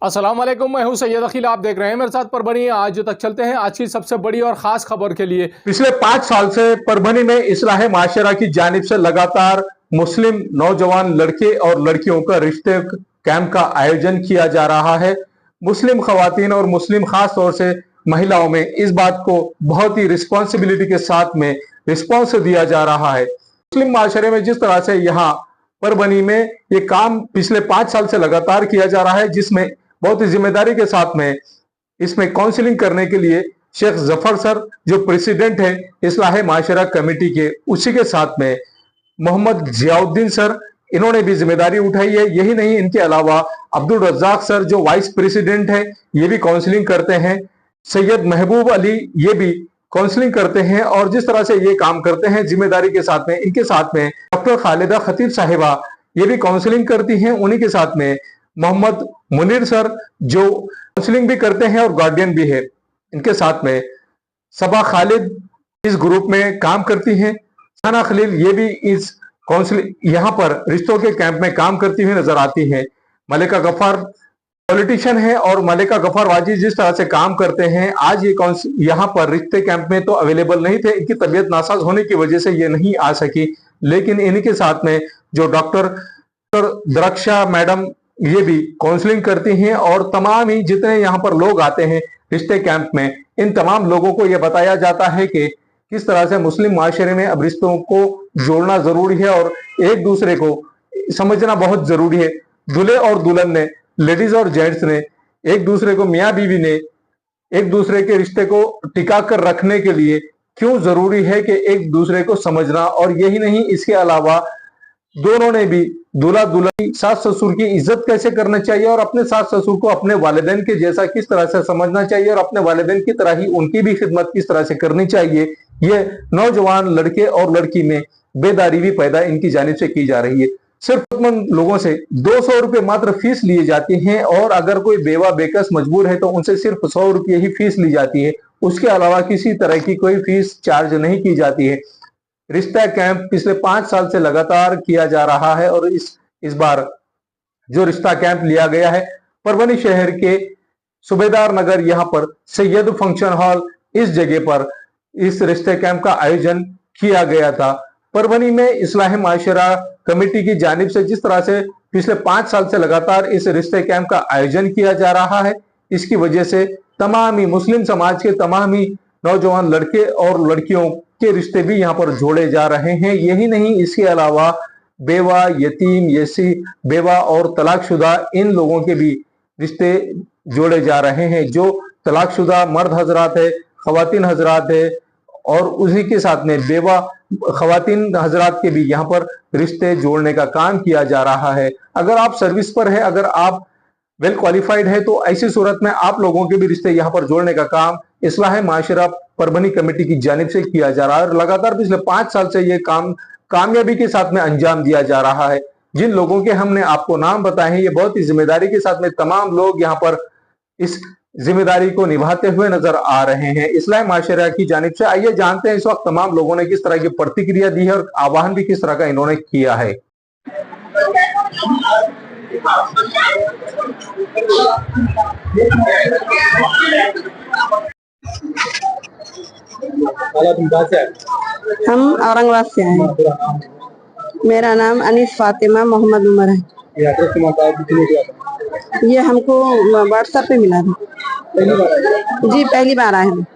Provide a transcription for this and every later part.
अस्सलाम वालेकुम, मैं हूं सैयद अखिल। आप देख रहे हैं मेरे साथ परभनी। आज तक चलते हैं आज की सबसे बड़ी और खास खबर के लिए। पिछले 5 साल से परभनी में इस्लाह माशरा की जानिब से लगातार मुस्लिम नौजवान लड़के और लड़कियों का रिश्ते कैंप का आयोजन किया जा रहा है। मुस्लिम खवातीन और मुस्लिम खास तौर से महिलाओं में इस बात को बहुत ही रिस्पॉन्सिबिलिटी के साथ में रिस्पॉन्स दिया जा रहा है। मुस्लिम माशरे में जिस तरह से यहाँ परभनी में ये काम पिछले 5 साल से लगातार किया जा रहा है, जिसमें बहुत ही जिम्मेदारी के साथ में इसमें काउंसलिंग करने के लिए शेख जफर सर जो प्रेसिडेंट है इस्लाह माशरा कमेटी के, उसी के साथ में मोहम्मद जियाउद्दीन सर, इन्होंने भी जिम्मेदारी उठाई है। यही नहीं, इनके अलावा अब्दुल रज्जाक सर जो वाइस प्रेसिडेंट है, ये भी काउंसलिंग करते हैं। सैयद महबूब अली ये भी काउंसलिंग करते हैं। और जिस तरह से ये काम करते हैं जिम्मेदारी के साथ में, इनके साथ में डॉक्टर खालिदा खतीब साहिबा ये भी काउंसलिंग करती हैं। उन्हीं के साथ में मोहम्मद मुनीर सर जो काउंसलिंग भी करते हैं और गार्डियन भी है। इनके साथ में सबा खालिद इस ग्रुप में काम करती हैं। साना खलील ये भी इस काउंसलिंग यहाँ पर रिश्तों के कैंप में काम करती हुई नजर आती हैं। मलिका गफार पॉलिटिशियन है और मलिका गफार वाजी जिस तरह से काम करते हैं, आज ये यहाँ पर रिश्ते कैंप में तो अवेलेबल नहीं थे, इनकी तबीयत नासाज होने की वजह से ये नहीं आ सकी। लेकिन इनके साथ में जो डॉक्टर द्रक्षा मैडम ये भी काउंसलिंग करती हैं। और तमाम ही जितने यहाँ पर लोग आते हैं रिश्ते कैंप में, इन तमाम लोगों को यह बताया जाता है कि किस तरह से मुस्लिम माशरे में अब रिश्तों को जोड़ना जरूरी है और एक दूसरे को समझना बहुत जरूरी है। दूल्हे और दुल्हन ने, लेडीज और जेंट्स ने, एक दूसरे को, मियाँ बीवी ने एक दूसरे के रिश्ते को टिका कर रखने के लिए क्यों जरूरी है कि एक दूसरे को समझना। और यही नहीं, इसके अलावा दोनों ने भी, दूल्हा दुल्हन सास ससुर की इज्जत कैसे करना चाहिए और अपने सास ससुर को अपने वालिदैन के जैसा किस तरह से समझना चाहिए और अपने वालिदैन की तरह ही उनकी भी खिदमत किस तरह से करनी चाहिए, ये नौजवान लड़के और लड़की में बेदारी भी पैदा इनकी जानिब से की जा रही है। सिर्फ लोगों से 200 रुपए मात्र फीस लिए जाती हैं और अगर कोई बेवा बेकस मजबूर है तो उनसे सिर्फ 100 रुपये ही फीस ली जाती है। उसके अलावा किसी तरह की कोई फीस चार्ज नहीं की जाती है। रिश्ता कैंप पिछले 5 साल से लगातार किया जा रहा है और इस बार जो रिश्ता कैंप लिया गया है परभनी शहर के सूबेदार नगर, यहाँ पर सैयद फंक्शन हॉल, इस जगह पर इस रिश्ते कैंप का आयोजन किया गया था। परभनी में इस्लाह माशरा कमेटी की जानिब से जिस तरह से पिछले 5 साल से लगातार इस रिश्ते कैंप का आयोजन किया जा रहा है, इसकी वजह से तमाम ही मुस्लिम समाज के तमाम ही नौजवान लड़के और लड़कियों के रिश्ते भी यहाँ पर जोड़े जा रहे हैं। यही नहीं, इसके अलावा बेवा, यतीम, यसी, बेवा और तलाकशुदा इन लोगों के भी रिश्ते जोड़े जा रहे हैं। जो तलाकशुदा मर्द हजरात है, खवातीन हजरात है और उसी के साथ में बेवा खवातीन हजरात के भी यहाँ पर रिश्ते जोड़ने का काम किया जा रहा है। अगर आप सर्विस पर है, अगर आप वेल क्वालिफाइड है, तो ऐसी सूरत में आप लोगों के भी रिश्ते यहाँ पर जोड़ने का काम इस्लाह माशरा परभनी कमेटी की जानिब से किया जा रहा है। और लगातार पिछले 5 साल से ये काम कामयाबी के साथ में अंजाम दिया जा रहा है। जिन लोगों के हमने आपको नाम बताए हैं, ये बहुत ही जिम्मेदारी के साथ में तमाम लोग यहाँ पर इस जिम्मेदारी को निभाते हुए नजर आ रहे हैं इस्लाह माशरा की जानिब से। आइए जानते हैं इस वक्त तमाम लोगों ने किस तरह की प्रतिक्रिया दी है और आह्वान भी किस तरह का इन्होंने किया है। हम औरंगाबाद से आए हैं। मेरा नाम अनीस फातिमा मोहम्मद उमर है। ये हमको व्हाट्सएप पे मिला था। जी पहली बार आए हैं।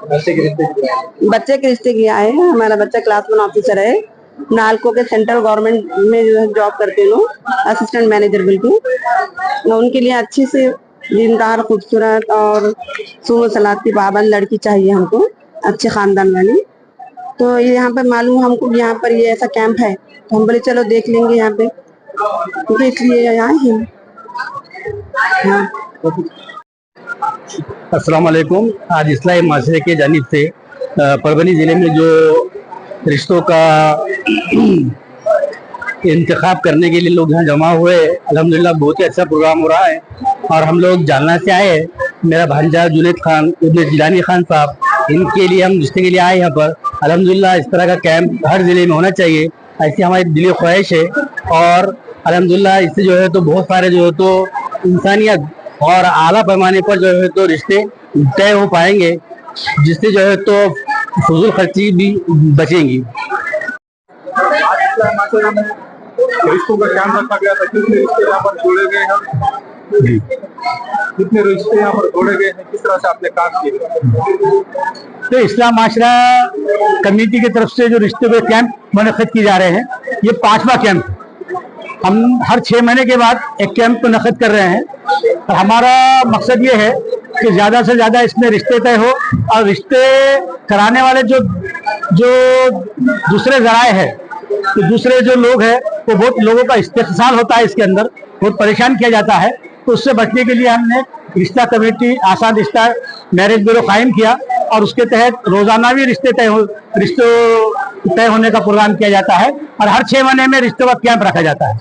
बच्चे के रिश्ते के आए हैं। हमारा बच्चा क्लास 1 ऑफिसर है, नालको के सेंट्रल गवर्नमेंट में जो है जॉब करते हैं लोग, असिस्टेंट मैनेजर बिल्कुल। उनके लिए अच्छी से दीनदार, खूबसूरत और सूम सलात की पाबंद लड़की चाहिए हमको, अच्छे खानदान वाली। तो ये यहाँ पे मालूम हमको यहाँ पर ये ऐसा कैंप है, तो हम बोले चलो देख लेंगे यहाँ पे, तो इसलिए आए हैं। हाँ। अस्सलाम वालेकुम। आज इस्लाह माशरे के जानिब से परभनी ज़िले में जो रिश्तों का इंतखाब करने के लिए लोग यहाँ जमा हुए, अल्हम्दुलिल्लाह बहुत ही अच्छा प्रोग्राम हो रहा है। और हम लोग जालना से आए हैं। मेरा भांजा जुनैद खान इब्न जिलानी खान साहब, इनके लिए हम रिश्ते के लिए आए यहाँ पर। अल्हम्दुलिल्लाह इस तरह का कैंप हर ज़िले में होना चाहिए, ऐसी हमारी दिली ख्वाहिश है। और अल्हम्दुलिल्लाह इससे जो है तो बहुत सारे जो है तो इंसानियत और आला पैमाने पर जो है तो रिश्ते तय हो पाएंगे, जिससे जो है तो फजूल खर्ची भी बचेंगी। रिश्तों का ख्याल रखा गया था, कितने रिश्ते यहाँ पर जोड़े गए हैं, कितने रिश्ते यहाँ पर जोड़े गए हैं, किस तरह से आपने काम किया? तो इस्लाम माशरा कमेटी की तरफ से जो रिश्तों के कैंप मुनक़िद किए जा रहे हैं, ये 5वां कैंप। हम हर 6 महीने के बाद एक कैंप मुनक़िद कर रहे हैं और हमारा मकसद ये है कि ज़्यादा से ज़्यादा इसमें रिश्ते तय हो और रिश्ते कराने वाले जो दूसरे ज़राए हैं, तो दूसरे जो लोग हैं वो बहुत लोगों का इस्तेहसाल होता है, इसके अंदर बहुत परेशान किया जाता है। तो उससे बचने के लिए हमने रिश्ता कमेटी आसान रिश्ता मैरिज ब्यूरो कायम किया और उसके तहत रोजाना भी रिश्ते तय होने का प्रोग्राम किया जाता है और हर 6 महीने में रिश्तों का कैंप रखा जाता है,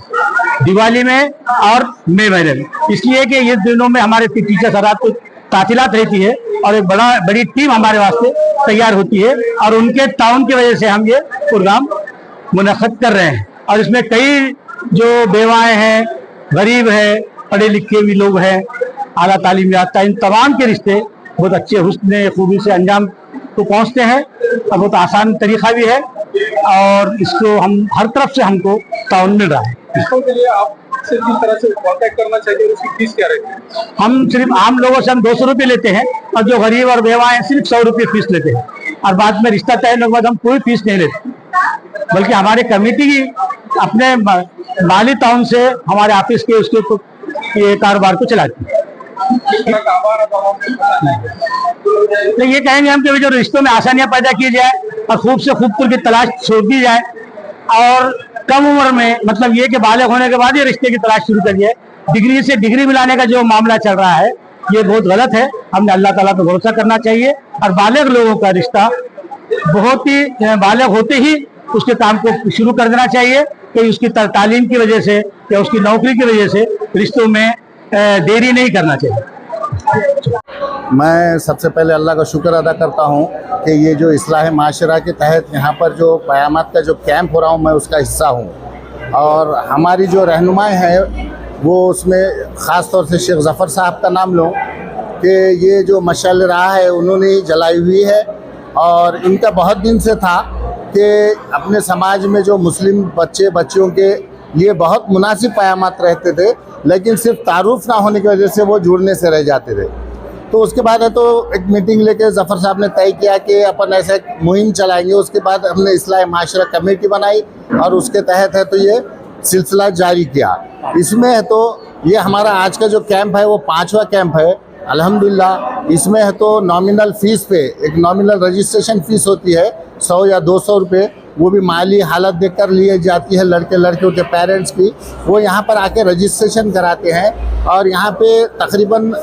दिवाली में और मई महीने में। इसलिए कि ये दिनों में हमारे टीचर हज़रात को तातीलात रहती है और एक बड़ी टीम हमारे वास्ते तैयार होती है और उनके ताउन की वजह से हम ये प्रोग्राम मुनक़िद कर रहे हैं। और इसमें कई जो बेवाएं हैं, गरीब हैं, पढ़े लिखे भी लोग हैं, आला तालीम याफ्ता, इन तमाम के रिश्ते बहुत अच्छे हुस्न खूबी से अंजाम को पहुंचते हैं और बहुत आसान तरीका भी है और इसको हम हर तरफ से हमको ताउन मिल रहा है। रिश्तों के लिए आपसे किस तरह से कांटेक्ट करना चाहिए, उसकी फीस क्या रहती है? हम सिर्फ आम लोगों से हम 200 रुपये लेते हैं और जो गरीब और बेवा हैं सिर्फ 100 रुपये फीस लेते हैं और बाद में रिश्ता तय होने के बाद हम कोई फीस नहीं लेते, बल्कि हमारी कमेटी की अपने माली ताउन से हमारे ऑफिस के उसके ये कारोबार को चलाती है। तो ये कहेंगे हम कि जो रिश्तों में आसानियां पैदा की जाए और खूब से खूबसूरत की तलाश छोड़ दी जाए और कम उम्र में, मतलब ये कि बालिग होने के बाद ये रिश्ते की तलाश शुरू करिए। डिग्री से डिग्री मिलाने का जो मामला चल रहा है ये बहुत गलत है। हमने अल्लाह ताला पर भरोसा करना चाहिए और बालिग लोगों का रिश्ता बहुत ही बालिग होते ही उसके काम को शुरू कर देना चाहिए कि उसकी तालीम की वजह से या उसकी नौकरी की वजह से रिश्तों में देरी नहीं करना चाहिए। मैं सबसे पहले अल्लाह का शुक्र अदा करता हूँ कि ये जो इस्लाह माशरा के तहत यहाँ पर जो क़यामत का जो कैंप हो रहा हूँ मैं उसका हिस्सा हूँ और हमारी जो रहनुमाएँ हैं वो उसमें ख़ास तौर से शेख ज़फ़र साहब का नाम लूँ कि ये जो मशाल राह है उन्होंने ही जलाई हुई है और इनका बहुत दिन से था कि अपने समाज में जो मुस्लिम बच्चियों के लिए बहुत मुनासिब क़यामत रहते थे, लेकिन सिर्फ तारुफ ना होने की वजह से वो जुड़ने से रह जाते थे। तो उसके बाद है तो एक मीटिंग लेके ज़फ़र साहब ने तय किया कि अपन ऐसे मुहिम चलाएंगे। उसके बाद हमने इस्लाह माशरा कमेटी बनाई और उसके तहत है तो ये सिलसिला जारी किया। इसमें है तो ये हमारा आज का जो कैंप है वो 5वां कैंप है अल्हम्दुलिल्लाह। इसमें है तो नॉमिनल फ़ीस पे एक नॉमिनल रजिस्ट्रेशन फ़ीस होती है 100 या 200 रुपये, वो भी माली हालत देखकर लिए जाती है लड़कियों के पेरेंट्स की। वो यहाँ पर आके रजिस्ट्रेशन कराते हैं और यहाँ पे तकरीबन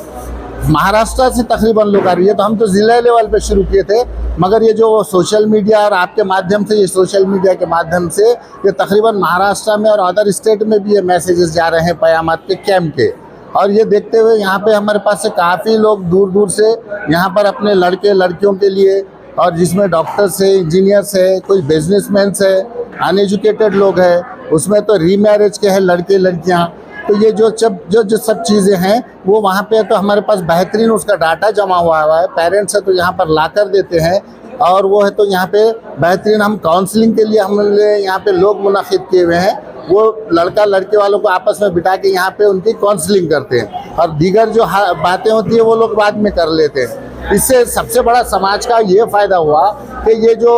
महाराष्ट्र से तकरीबन लोग आ रही है। तो हम तो ज़िला लेवल पे शुरू किए थे, मगर ये जो सोशल मीडिया और आपके माध्यम से, ये सोशल मीडिया के माध्यम से ये तकरीबन महाराष्ट्र में और अदर स्टेट में भी ये मैसेजेस जा रहे हैं क़यामत के कैंप के। और ये देखते हुए यहाँ पे हमारे पास से काफ़ी लोग दूर दूर से यहाँ पर अपने लड़कियों के लिए, और जिसमें डॉक्टर्स है, इंजीनियर्स है, कोई बिजनेसमैन है, अनएजुकेटेड लोग हैं, उसमें तो रीमैरिज के हैं लड़के लड़कियाँ। तो ये जो सब चीज़ें हैं वो वहाँ पे तो हमारे पास बेहतरीन उसका डाटा जमा हुआ है। पेरेंट्स है तो यहाँ पर ला कर देते हैं और वो है तो यहाँ पे बेहतरीन हम काउंसलिंग के लिए हमने यहाँ पे लोग मुनाकिद किए हुए हैं। वो लड़का लड़के वालों को आपस में बिठा के यहाँ पे उनकी काउंसलिंग करते हैं और दीगर जो बातें होती है वो लोग बाद में कर लेते हैं। इससे सबसे बड़ा समाज का ये फ़ायदा हुआ कि ये जो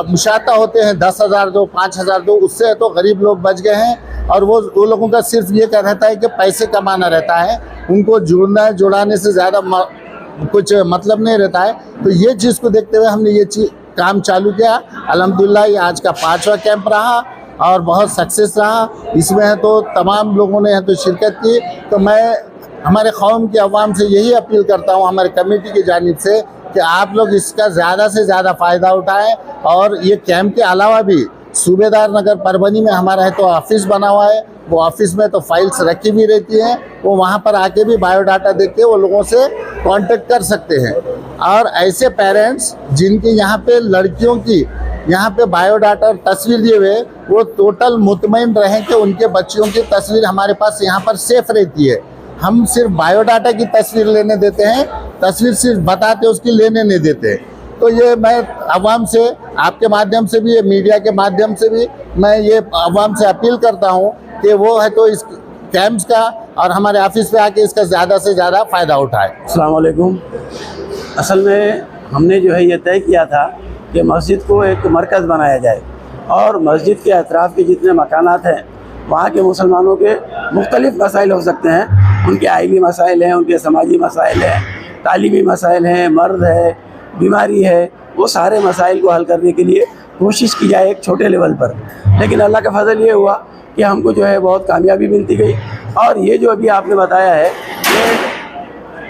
मुशाता होते हैं 10,000 दो 5,000 दो, उससे तो गरीब लोग बच गए हैं और वो लोगों का सिर्फ ये कह रहता है कि पैसे कमाना रहता है, उनको जुड़ाने से ज़्यादा कुछ मतलब नहीं रहता है। तो ये चीज़ को देखते हुए हमने ये काम चालू किया। अल्हम्दुलिल्लाह ये आज का 5वां कैंप रहा और बहुत सक्सेस रहा। इसमें है तो तमाम लोगों ने है तो शिरकत की। तो मैं हमारे कौम की अवाम से यही अपील करता हूँ हमारे कमेटी की जानिब से कि आप लोग इसका ज़्यादा से ज़्यादा फ़ायदा उठाएं। और ये कैंप के अलावा भी सूबेदार नगर परभनी में हमारा है तो ऑफिस बना हुआ है, वो ऑफिस में तो फाइल्स रखी भी रहती हैं, वो वहाँ पर आके भी बायोडाटा देख के वो लोगों से कांटेक्ट कर सकते हैं। और ऐसे पेरेंट्स जिनकी यहाँ पे लड़कियों की यहाँ पे बायोडाटा और तस्वीर दिए हुए, वो टोटल मुतमईन रहें कि उनके बच्चियों की तस्वीर हमारे पास यहाँ पर सेफ रहती है। हम सिर्फ बायोडाटा की तस्वीर लेने देते हैं, तस्वीर सिर्फ बताते, उसकी लेने नहीं देते। तो ये मैं अवाम से, आपके माध्यम से भी, मीडिया के माध्यम से भी मैं ये अवाम से अपील करता हूँ कि वो है तो इस कैंप्स का और हमारे ऑफिस पे आके इसका ज़्यादा से ज़्यादा फ़ायदा उठाए। अस्सलाम वालेकुम। असल में हमने जो है ये तय किया था कि मस्जिद को एक मरकज़ बनाया जाए और मस्जिद के अतराफ़ के जितने मकानात हैं वहाँ के मुसलमानों के मुख्तलिफ़ मसाइल हो सकते हैं। उनके आइली मसाइल हैं, उनके समाजी मसाइल हैं, तालीमी मसाइल हैं, मर्द है, बीमारी है, वो सारे मसाइल को हल करने के लिए कोशिश की जाए एक छोटे लेवल पर। लेकिन अल्लाह का फजल ये हुआ कि हमको जो है बहुत कामयाबी मिलती गई। और ये जो अभी आपने बताया है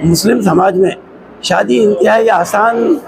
कि मुस्लिम समाज में शादी इंतहाई आसान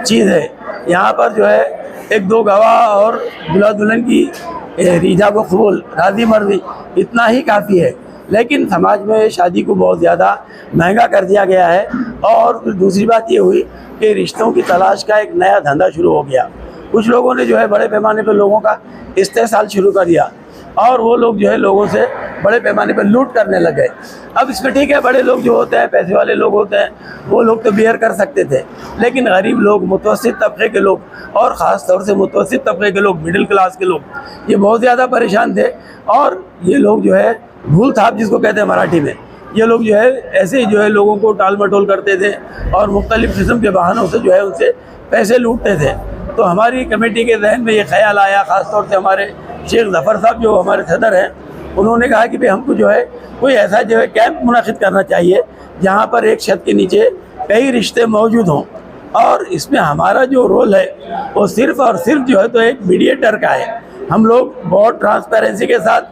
चीज़ है। यहाँ पर जो है एक दो गवाह और दुल्हा दुल्हन की रीजाब व कबूल, राज़ी मर्दी, इतना ही काफ़ी है। लेकिन समाज में शादी को बहुत ज़्यादा महंगा कर दिया गया है। और दूसरी बात ये हुई कि रिश्तों की तलाश का एक नया धंधा शुरू हो गया। कुछ लोगों ने जो है बड़े पैमाने पर लोगों का इस्तेसाल शुरू कर दिया और वो लोग जो है लोगों से बड़े पैमाने पर लूट करने लग गए। अब इसमें ठीक है, बड़े लोग जो होते हैं, पैसे वाले लोग होते हैं, वो लोग तो बेयर कर सकते थे, लेकिन गरीब लोग, मुतवस्सित तबके के लोग और ख़ास तौर से मुतवस्सित तबके के लोग, मिडिल क्लास के लोग, ये बहुत ज़्यादा परेशान थे। और ये लोग जो है भूल थाप जिसको कहते हैं मराठी में, ये लोग जो है ऐसे ही जो है लोगों को टाल मटोल करते थे और मुख्तलिफ़ किस्म के बहानों से जो है उनसे पैसे लूटते थे। तो हमारी कमेटी के जहन में ये ख्याल आया, ख़ास तौर से हमारे शेख ज़फ़र साहब जो हमारे सदर हैं, उन्होंने कहा कि भाई हमको जो है कोई ऐसा जो है कैंप मुनाकिद करना चाहिए जहाँ पर एक छत के नीचे कई रिश्ते मौजूद हों। और इसमें हमारा जो रोल है वो सिर्फ़ और सिर्फ जो है तो एक मीडिएटर का है। हम लोग बहुत ट्रांसपेरेंसी के साथ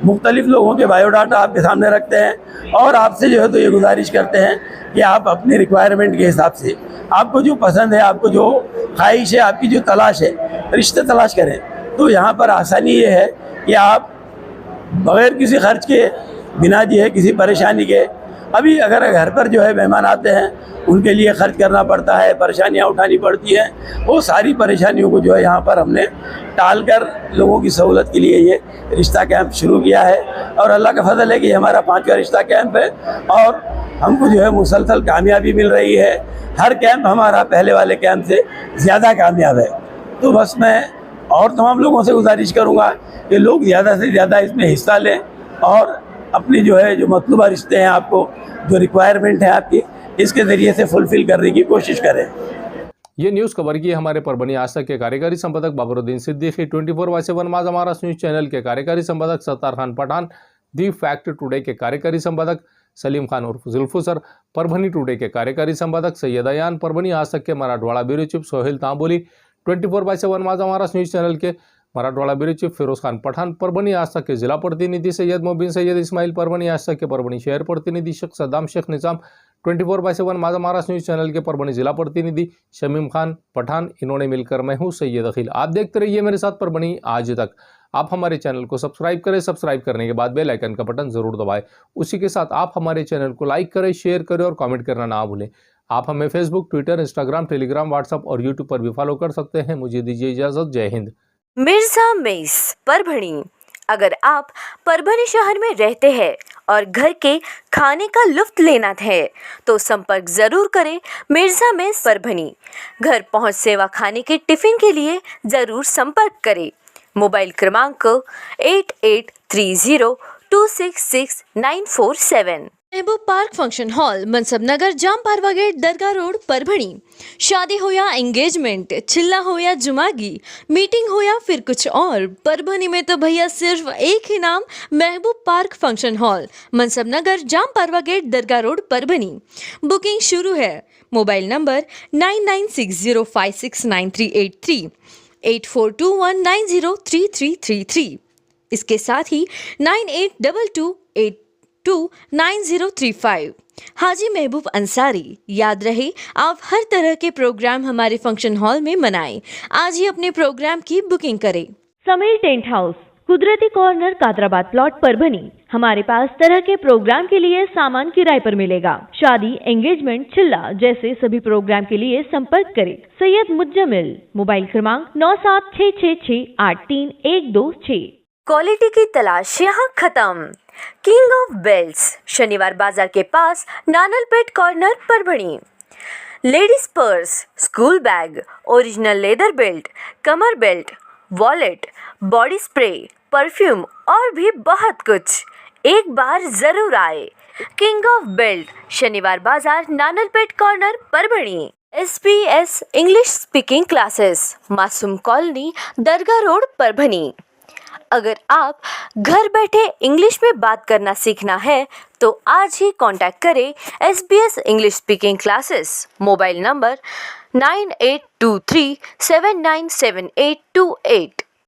मुख्तलिफ़ लोगों के बायोडाटा आपके सामने रखते हैं और आपसे जो है तो ये गुजारिश करते हैं कि आप अपनी रिक्वायरमेंट के हिसाब से, आपको जो पसंद है, आपको जो ख्वाहिश है, आपकी जो तलाश है, रिश्ते तलाश करें। तो यहाँ पर आसानी ये है कि आप बग़ैर किसी खर्च के, बिना जो है किसी परेशानी के, अभी अगर घर पर जो है मेहमान आते हैं उनके लिए ख़र्च करना पड़ता है, परेशानियाँ उठानी पड़ती हैं, वो सारी परेशानियों को जो है यहाँ पर हमने टाल कर लोगों की सहूलत के लिए ये रिश्ता कैंप शुरू किया है। और अल्लाह का फजल है कि हमारा 5वां रिश्ता कैंप है और हमको जो है मुसलसल कामयाबी मिल रही है। हर कैंप हमारा पहले वाले कैंप से ज़्यादा कामयाब है। तो बस मैं और तमाम लोगों से गुजारिश करूँगा कि लोग ज़्यादा से ज़्यादा इसमें हिस्सा लें और अपनी जो है जो मतलूबा रिश्ते हैं, आपको जो रिक्वायरमेंट है आपकी, इसके ज़रिए से फुलफ़िल करने की कोशिश करें। ये न्यूज़ कवर की हमारे परभनी आज तक के कार्यकारी संपादक बाबरुद्दीन सिद्दीकी, 24/7 माज़ हमारा न्यूज़ चैनल के कार्यकारी संपादक Sattar Khan Pathan, the Fact Today के कार्यकारी संपादक सलीम खान उर्फ जुल्फू सर, परभनी टुडे के कार्यकारी संपादक सैयद अयान, परभनी आज तक के मराठवाड़ा ब्यूरो चीफ सोहेल तांबोली, 24/7 माज़ हमारा न्यूज़ चैनल के मराठवाड़ा ब्यूरो चीफ फिरोज खान पठान, परभनी आज तक के जिला प्रतिनिधि सैयद मोबिन सैयद इस्माइल, परभनी आज तक के परभनी शहर प्रतिनिधि शेख सद्दाम शेख निज़ाम, 24/7 माज़ हमारा न्यूज़ चैनल के परभनी जिला प्रतिनिधि शमीम खान पठान, इन्होंने मिलकर मैं हूँ सैयद अखिल। आप देखते रहिए मेरे साथ परभनी आज तक। आप हमारे चैनल को सब्सक्राइब करें, सब्सक्राइब करने के बाद बेल आइकन का बटन जरूर दबाएं। उसी के साथ आप हमारे चैनल को लाइक करें, शेयर करें और कमेंट करना ना भूलें। आप हमें Facebook, Twitter, Instagram, Telegram, WhatsApp और यूट्यूब पर भी फॉलो कर सकते हैं। मुझे दीजिए इजाज़त। जय हिंद। मिर्जा मेस परभणी। अगर आप परभणी शहर में रहते हैं और घर के खाने का लुत्फ लेना है तो संपर्क जरूर करें मिर्जा मेस परभणी। घर पहुंच सेवा खाने के टिफिन के लिए जरूर संपर्क करें। मोबाइल क्रमांक 8830266947। महबूब पार्क फंक्शन हॉल, मनसब नगर, जाम पारवा गेट, दरगाह रोड, परभणी। शादी हो या एंगेजमेंट, चिल्ला हो या जुमागी, मीटिंग हो या फिर कुछ और, परभणी में तो भैया सिर्फ एक ही नाम, महबूब पार्क फंक्शन हॉल, मनसब नगर, जाम पारवा गेट, दरगाह रोड, परभणी। बुकिंग शुरू है। Mobile number 9960569383, 8421903333। इसके साथ ही 9822829035। हाजी महबूब अंसारी। याद रहे, आप हर तरह के प्रोग्राम हमारे फंक्शन हॉल में मनाएं। आज ही अपने प्रोग्राम की बुकिंग करें। समीर टेंट हाउस, कुदरती कॉर्नर, कादराबाद प्लॉट, परभणी। हमारे पास तरह के प्रोग्राम के लिए सामान किराए पर मिलेगा। शादी, एंगेजमेंट, चिल्ला जैसे सभी प्रोग्राम के लिए संपर्क करें सैयद मुज्जमिल। मोबाइल क्रमांक 9766683126। क्वालिटी की तलाश यहाँ खत्म। King of belts, Shaniwar Bazar के पास, Nanalpeth corner, Parbhani. Ladies purse, school bag, original leather belt, कमर belt, wallet, body spray, perfume और भी बहुत कुछ। एक बार जरूर आए। King of belt, Shaniwar Bazar, Nanalpeth corner, Parbhani. SPS English speaking classes, Masoom colony, Dargah road, Parbhani. अगर आप घर बैठे इंग्लिश में बात करना सीखना है तो आज ही कांटेक्ट करें SBS English speaking classes. Mobile number 9823797828।